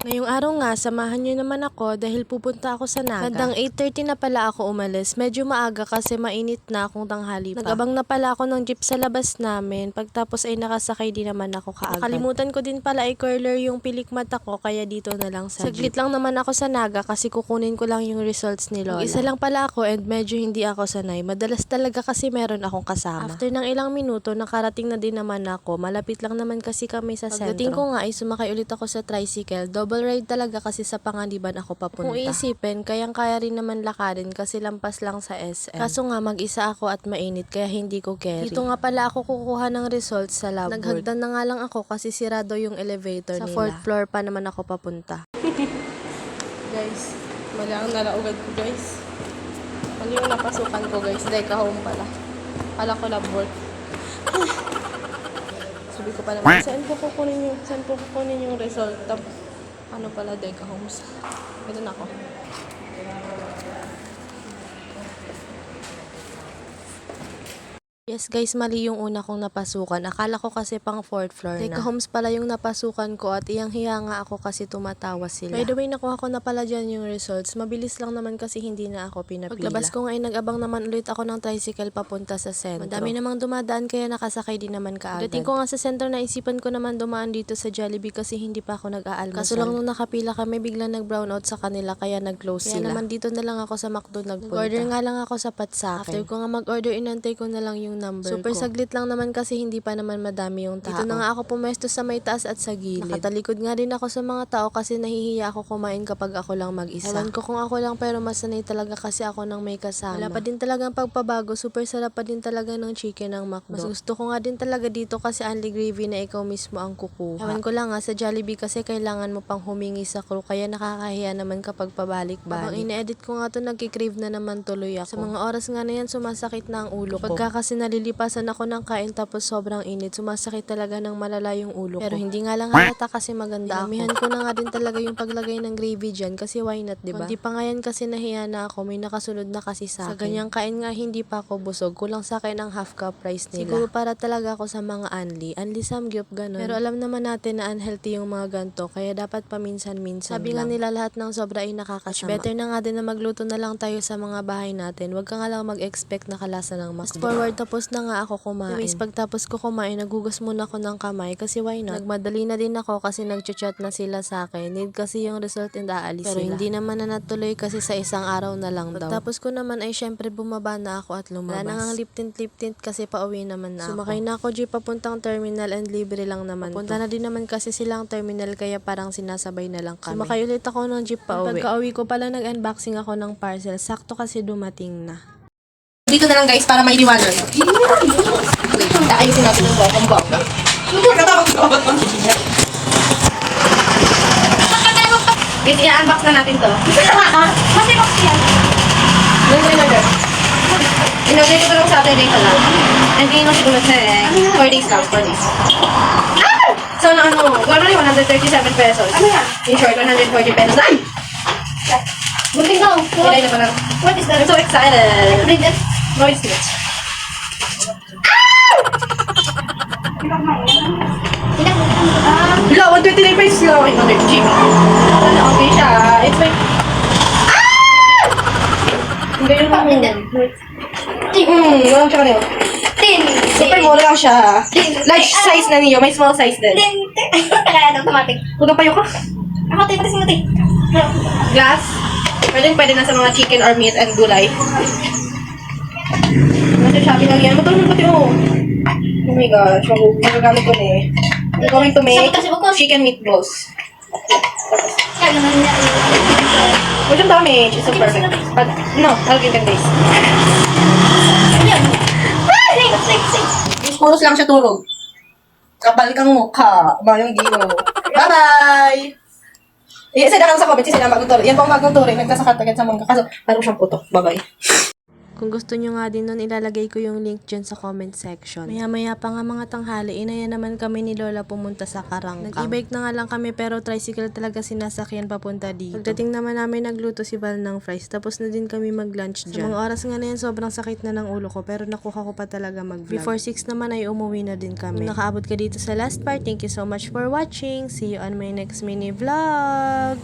Ngayong araw nga, samahan niyo naman ako dahil pupunta ako sa Naga. Bandang 8:30 na pala ako umalis. Medyo maaga kasi mainit na akong tanghali pa. Nag-abang na pala ako ng jeep sa labas namin. Pagtapos ay nakasakay din naman ako kaagad. Nakalimutan ko din pala i-curler yung pilik mata ko kaya dito na lang sa jeep. Saglit lang naman ako sa Naga kasi kukunin ko lang yung results ni Lola. Isa lang pala ako and medyo hindi ako sanay. Madalas talaga kasi meron akong kasama. After ng ilang minuto, nakarating na din naman ako. Malapit lang naman kasi kami sa sentro. Pagdating ko nga ay sumakay ulit ako sa tricycle. Double ride talaga kasi sa Panganiban ako papunta. Kung iisipin, kayang-kaya rin naman lakarin kasi lampas lang sa SM. Kaso nga mag-isa ako at mainit kaya hindi ko carry. Dito nga pala ako kukuha ng results sa lab board. Naghagdan na nga lang ako kasi sirado yung elevator nila. Sa 4th floor pa naman ako papunta. Guys, mali ang nalaugad ko guys. Mali yung napasukan ko guys. Dahil home pala. Kala ko lab board. Sabi ko pala, saan po kukunin yung result? Ano pala, Deca Homes. Ito na ako. Yes guys, mali yung una kong napasukan. Akala ko kasi pang 4th floor na. Deca Homes pala yung napasukan ko at iyang-hiya nga ako kasi tumatawa sila. By the way, nakuha ko na pala dyan yung results. Mabilis lang naman kasi hindi na ako pinapila. Paglabas ko nga ay nag-abang naman ulit ako ng tricycle papunta sa sentro. Madami namang dumadaan kaya nakasakay din naman kaagad. Dating ko nga sa sentro, naisipan ko naman dumaan dito sa Jollibee kasi hindi pa ako nag-aalmusal. Kaso lang nung nakapila kami, biglang nag-brown out sa kanila kaya nag-close sila. Kaya naman dito na lang ako sa McDo nagpunta. Nag-order nga lang ako sapat sa akin. After ko nga mag-order, inantay ko na lang yung number Super ko. Saglit lang naman kasi hindi pa naman madami yung tao. Dito na nga ako pumesto sa may taas at sa gilid. Nakatalikod nga din ako sa mga tao kasi nahihiya ako kumain kapag ako lang mag-isa. Ewan ko kung ako lang pero masanay talaga kasi ako nang may kasama. Wala pa din talagang pagpabago. Super sarap pa din talaga ng chicken ng McDo. Mas gusto ko nga din talaga dito kasi only gravy na ikaw mismo ang kukuha. Ewan ko lang nga sa Jollibee kasi kailangan mo pang humingi sa crew kaya nakakahiya naman kapag pabalik-balik. Habang ina-edit ko nga to nagki-crave na naman tuloy ako. Sa mga oras nga na yan sumasakit na ang ulo ko. Pagka kasi nalilipasan ako ng kain tapos sobrang init, sumasakit talaga ng malala yung ulo ko. Pero hindi nga lang halata kasi maganda ako. Dinamihan ko na nga din talaga yung paglagay ng gravy dyan kasi why not, diba? Hindi pa nga yan kasi nahiya na ako, may nakasunod na kasi sa akin. Sa ganyang kain nga hindi pa ako busog, kulang sa akin ang half cup price nila. Siguro para talaga ako sa mga unli samgyup ganun. Pero alam naman natin na unhealthy yung mga ganto, kaya dapat paminsan-minsan Sabi lang. Nga nila lahat ng sobra ay nakakasama. Better na nga din na magluto na lang tayo sa mga bahay natin. Huwag ka nga lang mag-expect na kalasa ng McDo. Fast forward, tapos na nga ako kumain. Anyways, pagtapos ko kumain, nagugas muna ako ng kamay kasi why not? Nagmadali na din ako kasi nagchat na sila sa akin. Need kasi yung result and aalis Pero sila. Hindi naman na natuloy kasi sa isang araw na lang daw. Pagtapos ko naman ay syempre bumaba na ako at lumabas. Wala nang lip tint kasi pauwi naman na ako. Sumakay na ako jeep papuntang terminal and libre lang naman. Papunta na din naman kasi silang terminal kaya parang sinasabay na lang kami. Sumakay ulit ako ng jeep pauwi. Pagka-uwi ko pala nag-unboxing ako ng parcel. Sakto kasi dumating na. Dito na lang guys para mailiwanan. Ayusin natin yung bongga. Guys, i-unbox na natin to. Kasi box yan. In-order ko lang Saturday ka lang. And ngayon lang siguro sa 4 days lang. 4 days. So, normally 137 pesos. Ano yan? In short, 140 pesos. Ay! Bunting daw. Ilay na pa lang. What is that? I'm so excited. Bring it. No, it's not. Wala, 129 pesos lang ako in-order. Cheap. Okay siya. It's like... Hindi yun lang yun. Walang siya kanil. Super mura lang siya. Large size na niyo. May small size din. Kaya daw tumating. Huwag payo ka. Ako tayo pati simuti. Glass. Pwede na sa mga chicken or meat and gulay. Nasa shopping lang yan. Matulog pati oh. Oh my gosh. Magagamit ko na eh. We're going to make chicken meatballs. Kaya naman niya. Which ang damage. It's so perfect. But, no. I'll give it this. Yan. Six. Puros lang siya turog. Kapal kang mukha. Mayong gino. Bye-bye! Isa na lang sa comment. Sila magtuturo. Yan po ang magtuturo. Nagkasakat agad sa mga kaso. Parang siyang puto. Bye-bye. Kung gusto nyo nga din nun, ilalagay ko yung link dyan sa comment section. Maya-maya pa nga mga tanghali, inaya naman kami ni Lola pumunta sa Karangkang. Nag-e-bike na nga lang kami pero tricycle talaga sinasakyan papunta dito. Pagdating naman namin, nagluto si Val ng fries. Tapos na din kami mag-lunch dyan. Sa mga oras nga na yan, sobrang sakit na ng ulo ko pero nakuha ko pa talaga mag-vlog. Before 6 naman ay umuwi na din kami. Kung nakaabot ka dito sa last part, thank you so much for watching. See you on my next mini vlog!